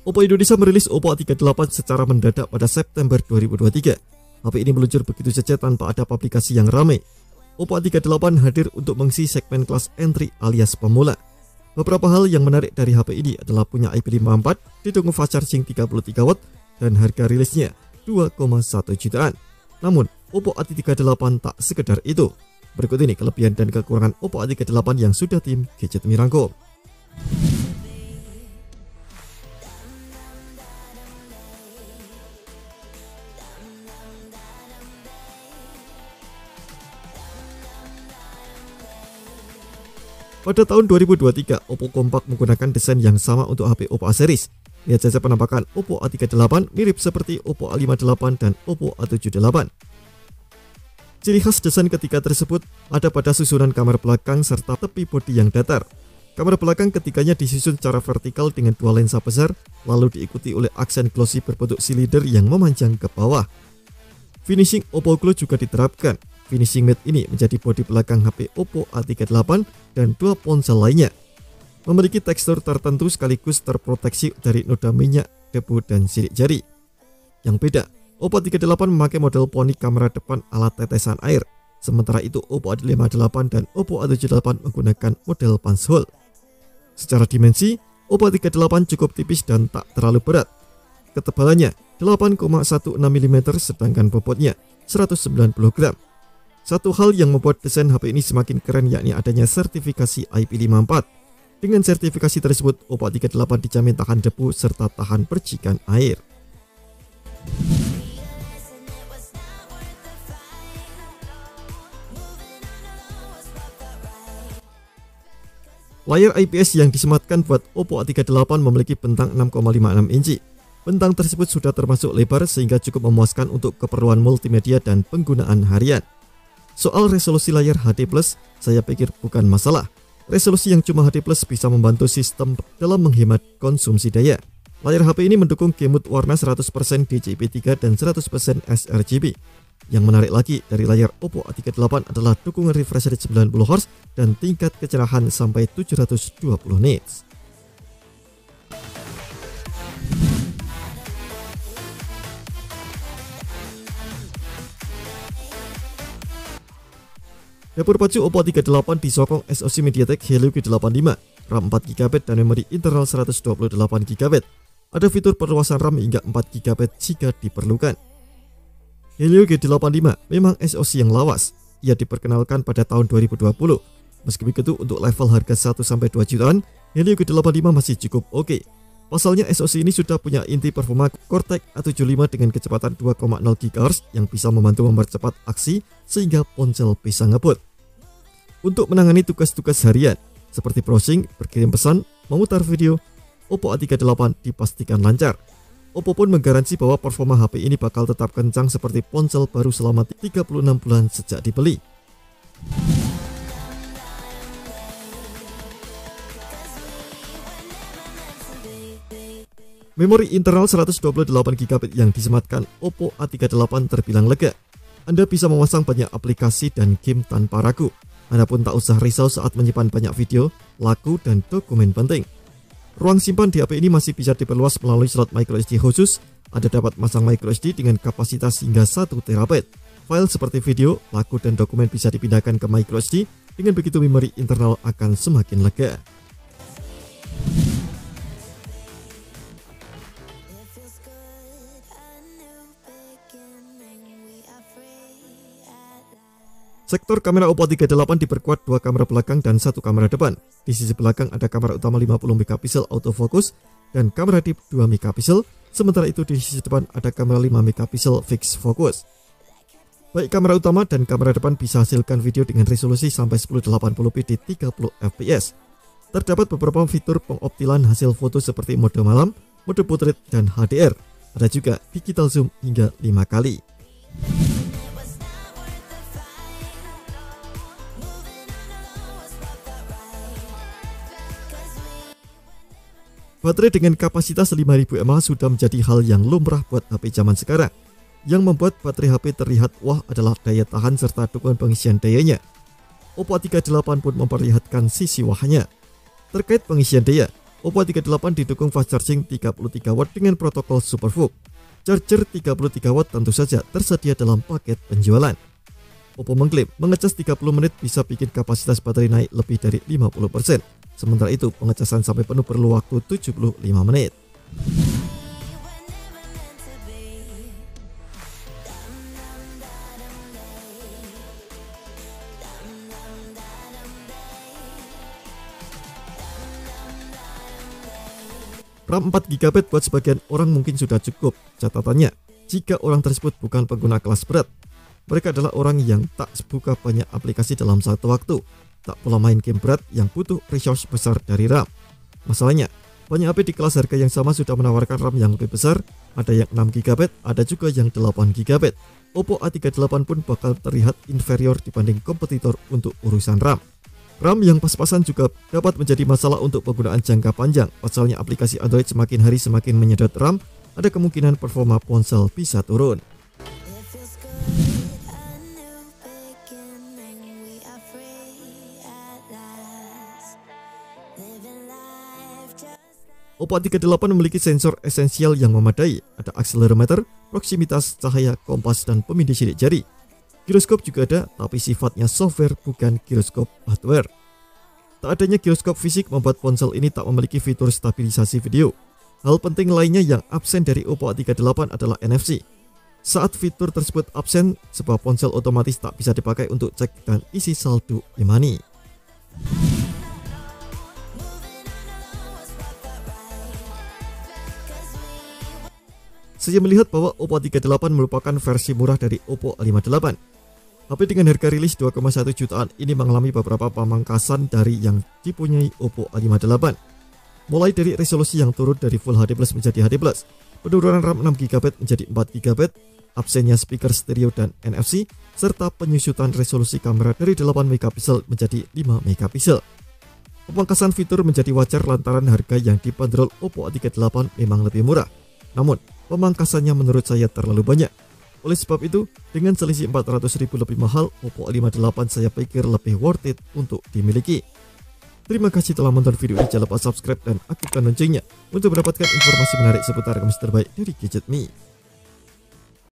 Oppo Indonesia merilis Oppo A38 secara mendadak pada September 2023. HP ini meluncur begitu saja tanpa ada publikasi yang ramai. Oppo A38 hadir untuk mengisi segmen kelas entry alias pemula. Beberapa hal yang menarik dari HP ini adalah punya IP54, didukung fast charging 33 watt, dan harga rilisnya 2,1 jutaan. Namun, Oppo A38 tak sekedar itu. Berikut ini kelebihan dan kekurangan Oppo A38 yang sudah tim Gadget Me rangkum. Pada tahun 2023, Oppo kompak menggunakan desain yang sama untuk HP Oppo A series. Lihat saja penampakan Oppo A38 mirip seperti Oppo A58 dan Oppo A78. Ciri khas desain ketiga tersebut ada pada susunan kamera belakang serta tepi bodi yang datar. Kamera belakang ketiganya disusun secara vertikal dengan dua lensa besar, lalu diikuti oleh aksen glossy berbentuk silinder yang memanjang ke bawah. Finishing Oppo Glow juga diterapkan. Finishing matte ini menjadi bodi belakang HP Oppo A38 dan dua ponsel lainnya. Memiliki tekstur tertentu sekaligus terproteksi dari noda minyak, debu, dan sidik jari. Yang beda, Oppo A38 memakai model poni kamera depan ala tetesan air. Sementara itu Oppo A58 dan Oppo A78 menggunakan model punch hole. Secara dimensi, Oppo A38 cukup tipis dan tak terlalu berat. Ketebalannya 8,16 mm sedangkan bobotnya 190 gram. Satu hal yang membuat desain HP ini semakin keren yakni adanya sertifikasi IP54. Dengan sertifikasi tersebut, Oppo A38 dijamin tahan debu serta tahan percikan air. Layar IPS yang disematkan buat Oppo A38 memiliki bentang 6,56 inci. Bentang tersebut sudah termasuk lebar sehingga cukup memuaskan untuk keperluan multimedia dan penggunaan harian. Soal resolusi layar HD+, saya pikir bukan masalah. Resolusi yang cuma HD+ bisa membantu sistem dalam menghemat konsumsi daya. Layar HP ini mendukung game mode warna 100% DCI-P3 dan 100% sRGB. Yang menarik lagi dari layar Oppo A38 adalah dukungan refresh rate 90Hz dan tingkat kecerahan sampai 720 nits. Dapur pacu Oppo A38 disokong SoC MediaTek Helio G85, RAM 4GB dan memori internal 128GB. Ada fitur perluasan RAM hingga 4GB jika diperlukan. Helio G85 memang SoC yang lawas. Ia diperkenalkan pada tahun 2020. Meski begitu, untuk level harga 1-2 jutaan, Helio G85 masih cukup oke. Pasalnya SoC ini sudah punya inti performa Cortex A75 dengan kecepatan 2,0 GHz yang bisa membantu mempercepat aksi sehingga ponsel bisa ngebut. Untuk menangani tugas-tugas harian seperti browsing, berkirim pesan, memutar video, Oppo A38 dipastikan lancar. Oppo pun menggaransi bahwa performa HP ini bakal tetap kencang seperti ponsel baru selama 36 bulan sejak dibeli. Memori internal 128GB yang disematkan Oppo A38 terbilang lega. Anda bisa memasang banyak aplikasi dan game tanpa ragu. Anda pun tak usah risau saat menyimpan banyak video, lagu, dan dokumen penting. Ruang simpan di HP ini masih bisa diperluas melalui slot microSD khusus. Anda dapat masang microSD dengan kapasitas hingga 1 TB. File seperti video, lagu, dan dokumen bisa dipindahkan ke microSD. Dengan begitu memori internal akan semakin lega. Sektor kamera Oppo A38 diperkuat dua kamera belakang dan satu kamera depan. Di sisi belakang ada kamera utama 50MP autofocus dan kamera deep 2MP. Sementara itu di sisi depan ada kamera 5MP fixed focus. Baik kamera utama dan kamera depan bisa hasilkan video dengan resolusi sampai 1080p di 30fps. Terdapat beberapa fitur pengoptilan hasil foto seperti mode malam, mode portrait, dan HDR. Ada juga digital zoom hingga 5 kali. Baterai dengan kapasitas 5000 mAh sudah menjadi hal yang lumrah buat HP zaman sekarang. Yang membuat baterai HP terlihat wah adalah daya tahan serta dukungan pengisian dayanya. Oppo A38 pun memperlihatkan sisi wahnya. Terkait pengisian daya, Oppo A38 didukung fast charging 33 watt dengan protokol SuperVOOC. Charger 33 watt tentu saja tersedia dalam paket penjualan. Oppo mengklaim mengecas 30 menit bisa bikin kapasitas baterai naik lebih dari 50%. Sementara itu pengecasan sampai penuh perlu waktu 75 menit. RAM 4GB buat sebagian orang mungkin sudah cukup. Catatannya, jika orang tersebut bukan pengguna kelas berat, mereka adalah orang yang tak buka banyak aplikasi dalam satu waktu, tak pula main game berat yang butuh resource besar dari RAM. Masalahnya, banyak HP di kelas harga yang sama sudah menawarkan RAM yang lebih besar, ada yang 6GB, ada juga yang 8GB. Oppo A38 pun bakal terlihat inferior dibanding kompetitor untuk urusan RAM. RAM yang pas-pasan juga dapat menjadi masalah untuk penggunaan jangka panjang. Pasalnya aplikasi Android semakin hari semakin menyedot RAM, ada kemungkinan performa ponsel bisa turun. Oppo A38 memiliki sensor esensial yang memadai, ada akselerometer, proximitas, cahaya, kompas, dan pemindai sidik jari. Giroskop juga ada, tapi sifatnya software bukan giroskop hardware. Tak adanya giroskop fisik membuat ponsel ini tak memiliki fitur stabilisasi video. Hal penting lainnya yang absen dari Oppo A38 adalah NFC. Saat fitur tersebut absen, sebuah ponsel otomatis tak bisa dipakai untuk cek dan isi saldo e-money. Saya melihat bahwa Oppo A38 merupakan versi murah dari Oppo A58. HP dengan harga rilis 2,1 jutaan ini mengalami beberapa pemangkasan dari yang dipunyai Oppo A58. Mulai dari resolusi yang turun dari Full HD Plus menjadi HD Plus, penurunan RAM 6GB menjadi 4GB, absennya speaker stereo dan NFC, serta penyusutan resolusi kamera dari 8MP menjadi 5MP. Pemangkasan fitur menjadi wajar lantaran harga yang dibanderol Oppo A38 memang lebih murah. Namun, pemangkasannya menurut saya terlalu banyak. Oleh sebab itu, dengan selisih 400.000 lebih mahal, Oppo A58 saya pikir lebih worth it untuk dimiliki. Terima kasih telah menonton video ini, jangan lupa subscribe dan aktifkan loncengnya untuk mendapatkan informasi menarik seputar games terbaik dari Gadget Me.